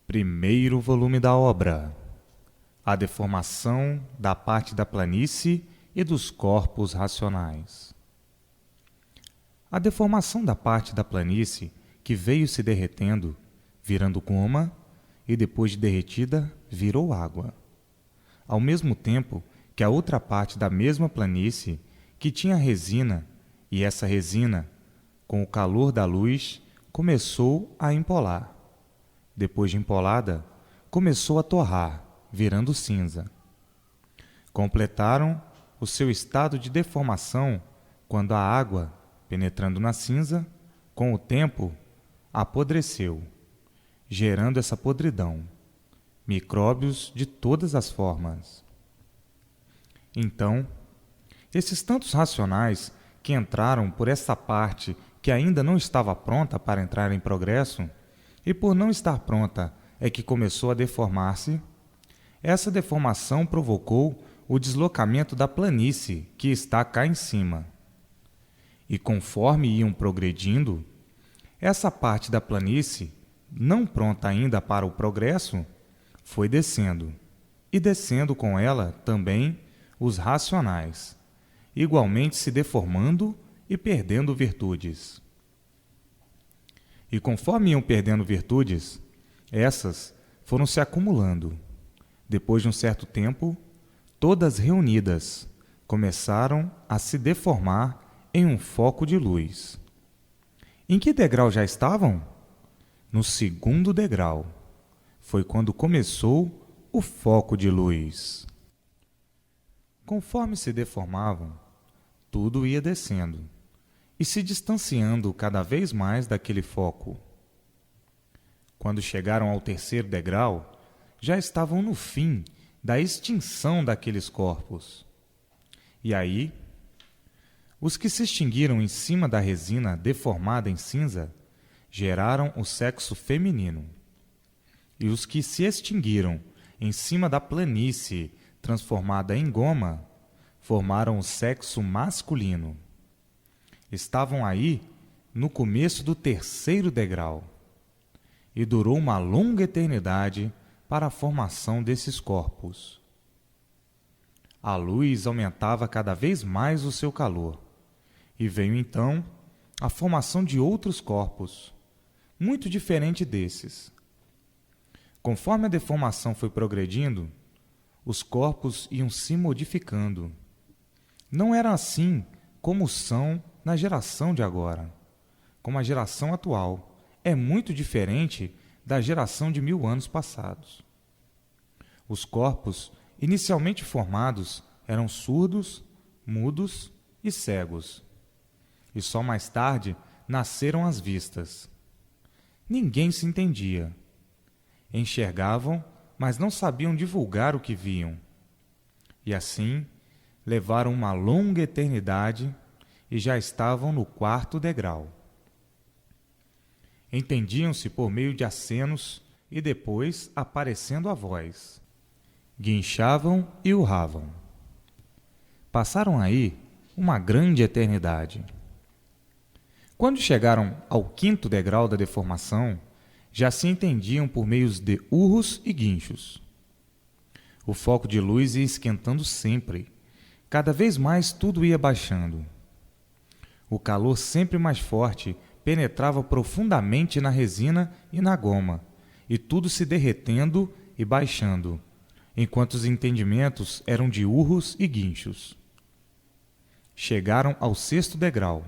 Primeiro volume da obra: A deformação da parte da planície e dos corpos racionais. A deformação da parte da planície que veio se derretendo, virando goma, e depois de derretida, virou água. Ao mesmo tempo que a outra parte da mesma planície, que tinha resina, e essa resina, com o calor da luz, começou a empolar. Depois de empolada, começou a torrar, virando cinza. Completaram o seu estado de deformação quando a água, penetrando na cinza, com o tempo, apodreceu, gerando essa podridão, micróbios de todas as formas. Então, esses tantos racionais que entraram por essa parte que ainda não estava pronta para entrar em progresso, e por não estar pronta é que começou a deformar-se, essa deformação provocou o deslocamento da planície que está cá em cima. E conforme iam progredindo, essa parte da planície, não pronta ainda para o progresso, foi descendo, e descendo com ela também os racionais, igualmente se deformando e perdendo virtudes. E conforme iam perdendo virtudes, essas foram se acumulando. Depois de um certo tempo, todas reunidas, começaram a se deformar em um foco de luz. Em que degrau já estavam? No segundo degrau. Foi quando começou o foco de luz. Conforme se deformavam, tudo ia descendo e se distanciando cada vez mais daquele foco. Quando chegaram ao terceiro degrau, já estavam no fim da extinção daqueles corpos. E aí, os que se extinguiram em cima da resina deformada em cinza geraram o sexo feminino. E os que se extinguiram em cima da planície transformada em goma formaram o sexo masculino. Estavam aí no começo do terceiro degrau, e durou uma longa eternidade para a formação desses corpos. A luz aumentava cada vez mais o seu calor, e veio então a formação de outros corpos, muito diferente desses. Conforme a deformação foi progredindo, os corpos iam se modificando. Não era assim como são na geração de agora. Como a geração atual é muito diferente da geração de 1000 anos passados. Os corpos inicialmente formados eram surdos, mudos e cegos. E só mais tarde nasceram as vistas. Ninguém se entendia. Enxergavam, mas não sabiam divulgar o que viam. E assim, levaram uma longa eternidade e já estavam no quarto degrau. Entendiam-se por meio de acenos e depois aparecendo a voz. Guinchavam e urravam. Passaram aí uma grande eternidade. Quando chegaram ao quinto degrau da deformação, já se entendiam por meios de urros e guinchos. O foco de luz ia esquentando sempre. Cada vez mais tudo ia baixando. O calor sempre mais forte penetrava profundamente na resina e na goma, e tudo se derretendo e baixando, enquanto os entendimentos eram de urros e guinchos. Chegaram ao sexto degrau,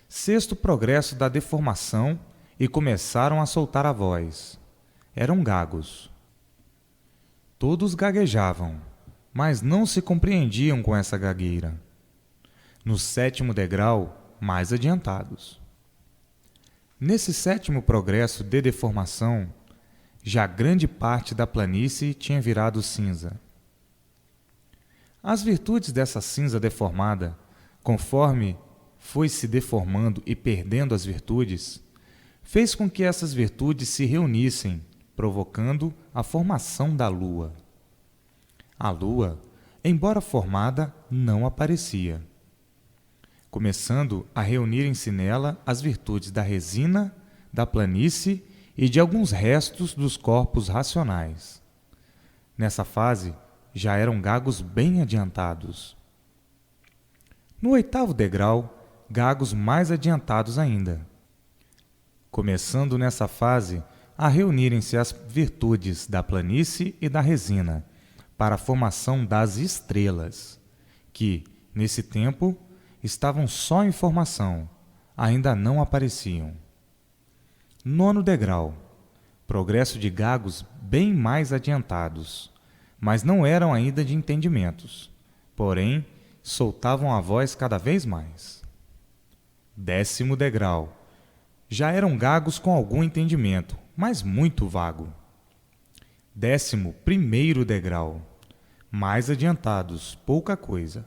sexto progresso da deformação, e começaram a soltar a voz. Eram gagos. Todos gaguejavam, mas não se compreendiam com essa gagueira. No sétimo degrau, mais adiantados. Nesse sétimo progresso de deformação, já grande parte da planície tinha virado cinza. As virtudes dessa cinza deformada, conforme foi se deformando e perdendo as virtudes, fez com que essas virtudes se reunissem, provocando a formação da lua. A lua, embora formada, não aparecia, começando a reunirem-se nela as virtudes da resina, da planície e de alguns restos dos corpos racionais. Nessa fase, já eram gagos bem adiantados. No 8º degrau, gagos mais adiantados ainda. Começando nessa fase a reunirem-se as virtudes da planície e da resina para a formação das estrelas, que, nesse tempo, estavam só em formação, ainda não apareciam. 9º degrau, progresso de gagos bem mais adiantados, mas não eram ainda de entendimentos, porém, soltavam a voz cada vez mais. 10º degrau, já eram gagos com algum entendimento, mas muito vago. 11º degrau, mais adiantados, pouca coisa.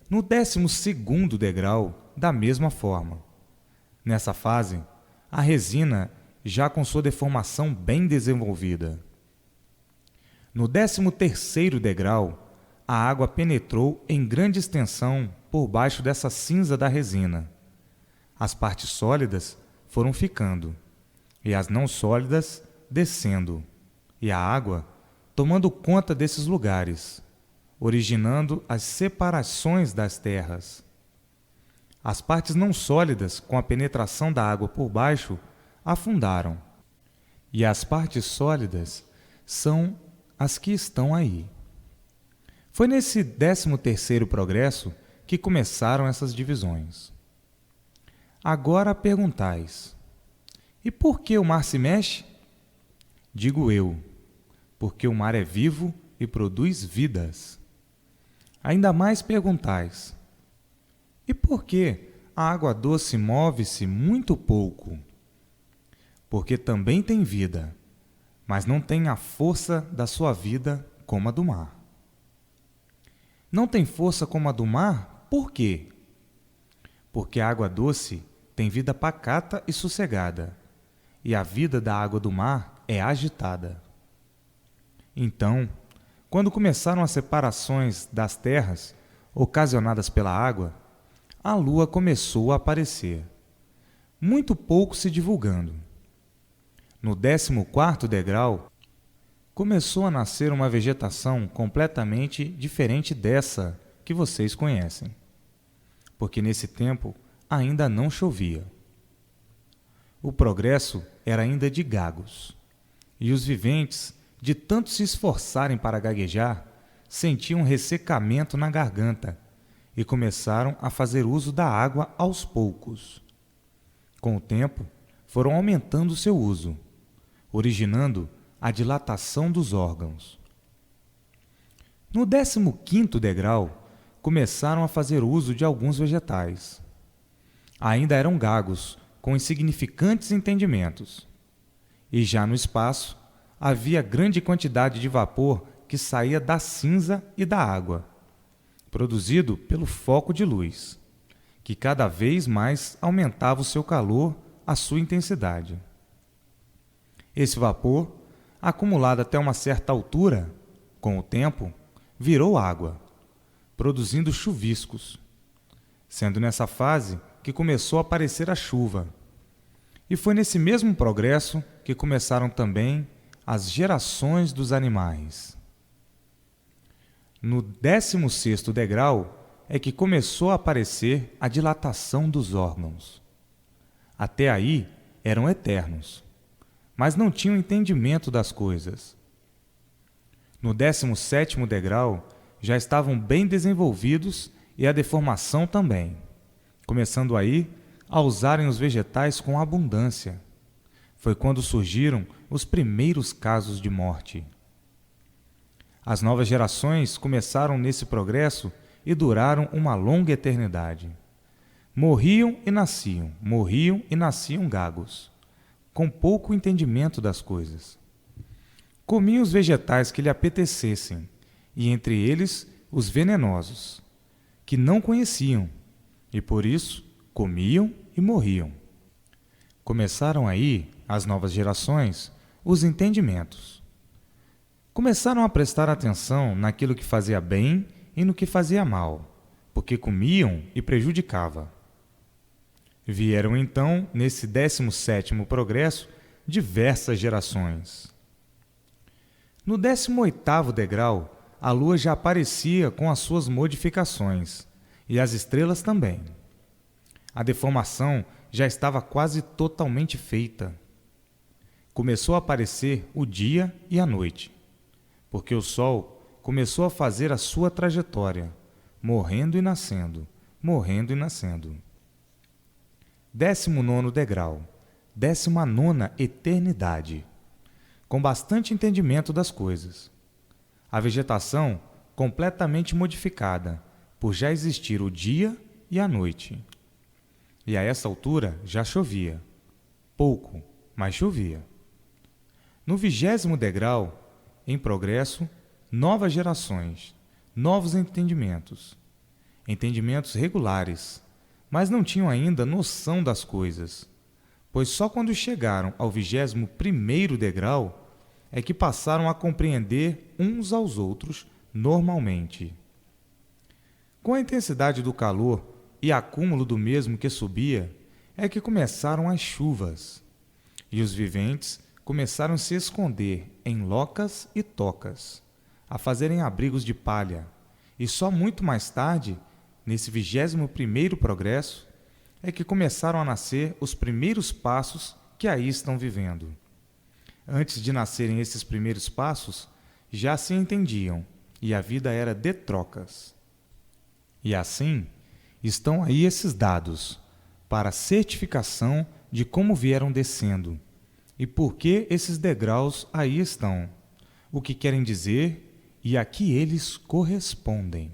No 12º degrau, da mesma forma. Nessa fase, a resina já com sua deformação bem desenvolvida. No 13º degrau, a água penetrou em grande extensão por baixo dessa cinza da resina. As partes sólidas foram ficando, e as não sólidas descendo, e a água tomando conta desses lugares, originando as separações das terras. As partes não sólidas, com a penetração da água por baixo, afundaram, e as partes sólidas são as que estão aí. Foi nesse 13º progresso que começaram essas divisões. Agora perguntais: e por que o mar se mexe? Digo eu, porque o mar é vivo e produz vidas. Ainda mais perguntais: e por que a água doce move-se muito pouco? Porque também tem vida, mas não tem a força da sua vida como a do mar. Não tem força como a do mar, por quê? Porque a água doce tem vida pacata e sossegada, e a vida da água do mar é agitada. Então, quando começaram as separações das terras, ocasionadas pela água, a lua começou a aparecer, muito pouco se divulgando. No 14º degrau, começou a nascer uma vegetação completamente diferente dessa que vocês conhecem, porque nesse tempo ainda não chovia. O progresso era ainda de gagos, e os viventes, de tanto se esforçarem para gaguejar, sentiam ressecamento na garganta e começaram a fazer uso da água aos poucos. Com o tempo, foram aumentando seu uso, originando a dilatação dos órgãos. No 15º degrau, começaram a fazer uso de alguns vegetais. Ainda eram gagos, com insignificantes entendimentos. E já no espaço, havia grande quantidade de vapor que saía da cinza e da água, produzido pelo foco de luz, que cada vez mais aumentava o seu calor, a sua intensidade. Esse vapor, acumulado até uma certa altura, com o tempo, virou água, produzindo chuviscos, sendo nessa fase que começou a aparecer a chuva. E foi nesse mesmo progresso que começaram também as gerações dos animais. No 16º degrau é que começou a aparecer a dilatação dos órgãos. Até aí eram eternos, mas não tinham entendimento das coisas. No 17º degrau já estavam bem desenvolvidos e a deformação também, começando aí a usarem os vegetais com abundância. Foi quando surgiram os primeiros casos de morte. As novas gerações começaram nesse progresso e duraram uma longa eternidade. Morriam e nasciam gagos, com pouco entendimento das coisas. Comiam os vegetais que lhe apetecessem, e entre eles os venenosos, que não conheciam, e por isso comiam e morriam. Começaram aí, as novas gerações, os entendimentos. Começaram a prestar atenção naquilo que fazia bem e no que fazia mal, porque comiam e prejudicava. Vieram então, nesse 17º progresso, diversas gerações. No 18º degrau, a Lua já aparecia com as suas modificações, e as estrelas também. A deformação já estava quase totalmente feita. Começou a aparecer o dia e a noite, porque o Sol começou a fazer a sua trajetória, morrendo e nascendo, morrendo e nascendo. 19º degrau, 19ª eternidade, com bastante entendimento das coisas. A vegetação completamente modificada, por já existir o dia e a noite. E a essa altura já chovia. Pouco, mas chovia. No 20º degrau, em progresso, novas gerações, novos entendimentos. Entendimentos regulares, mas não tinham ainda noção das coisas, pois só quando chegaram ao 21º degrau é que passaram a compreender uns aos outros normalmente. Com a intensidade do calor e acúmulo do mesmo que subia, é que começaram as chuvas, e os viventes começaram a se esconder em locas e tocas, a fazerem abrigos de palha, e só muito mais tarde, nesse 21º progresso, é que começaram a nascer os primeiros passos que aí estão vivendo. Antes de nascerem esses primeiros passos, já se entendiam, e a vida era de trocas. E assim, estão aí esses dados, para certificação de como vieram descendo, e por que esses degraus aí estão, o que querem dizer e a que eles correspondem.